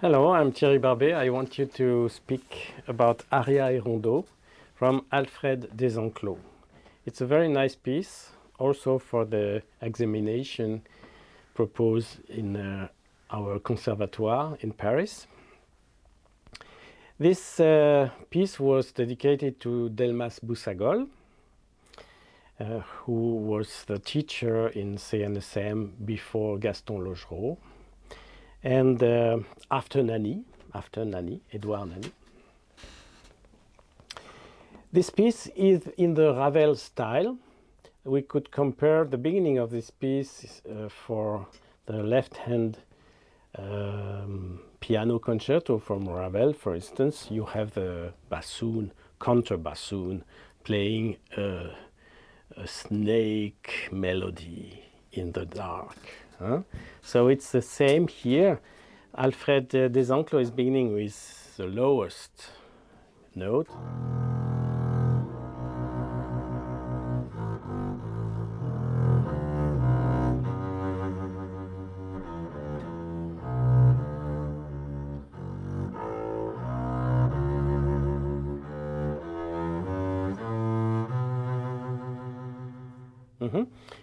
Hello, I'm Thierry Barbe. I want you to speak about Aria et Rondo from Alfred Desenclos. It's a very nice piece, also for the examination proposed in our conservatoire in Paris. This piece was dedicated to Delmas Boussagol, who was the teacher in CNSM before Gaston Logereau. And after Nani, Edouard Nani. This piece is in the Ravel style. We could compare the beginning of this piece for the left-hand piano concerto from Ravel, for instance. You have the bassoon, contrabassoon, playing a snake melody in the dark. So it's the same here. Alfred Desenclos is beginning with the lowest note.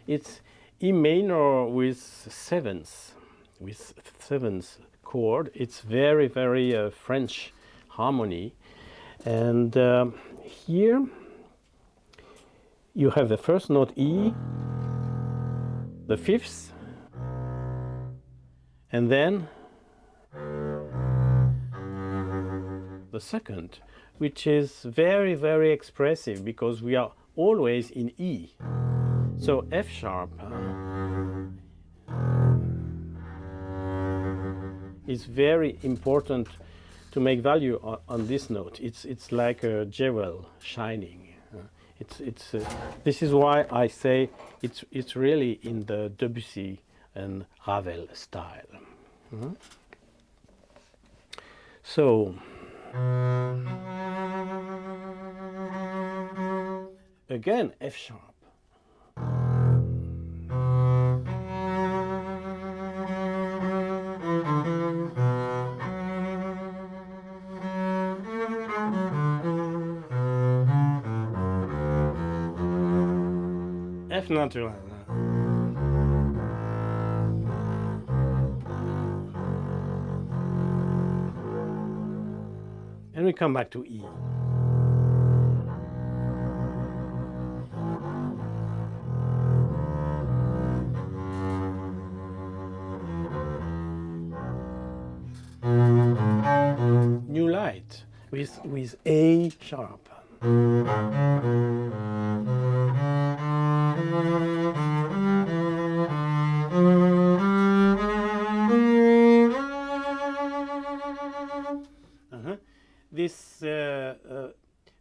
It's E minor with seventh chord. It's very, very French harmony. And here you have the first note E, the fifth, and then the second, which is very, very expressive because we are always in E. So F sharp is very important to make value on this note. It's like a jewel shining. This is why I say it's really in the Debussy and Ravel style. So again F sharp. F natural. And we come back to E. New light with A sharp.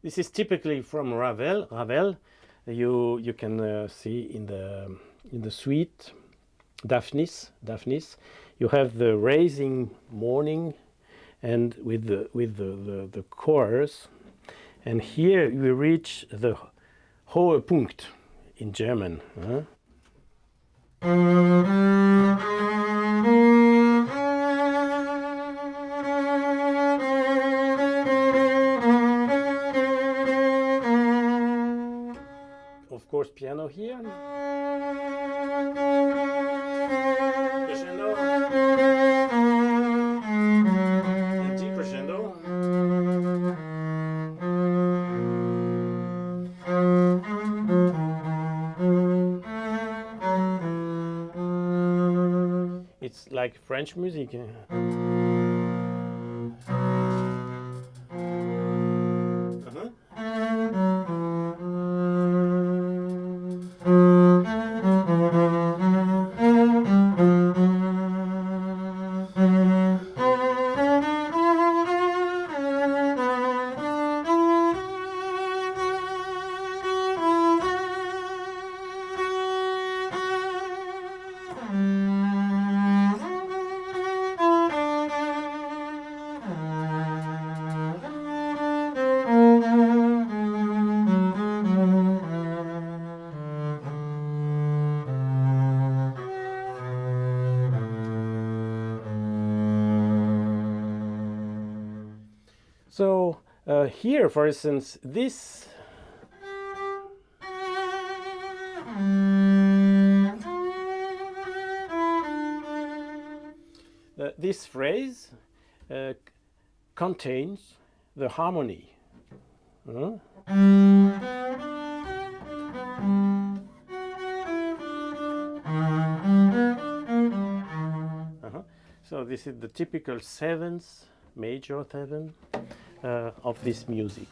This is typically from Ravel. You can see in the suite Daphnis. You have the raising morning, and with the chorus, and here we reach the hohe Punkt in German. Of course, piano here. Crescendo. And D crescendo. It's like French music. So here, for instance, this this phrase contains the harmony. So this is the typical seventh, major seven of this music.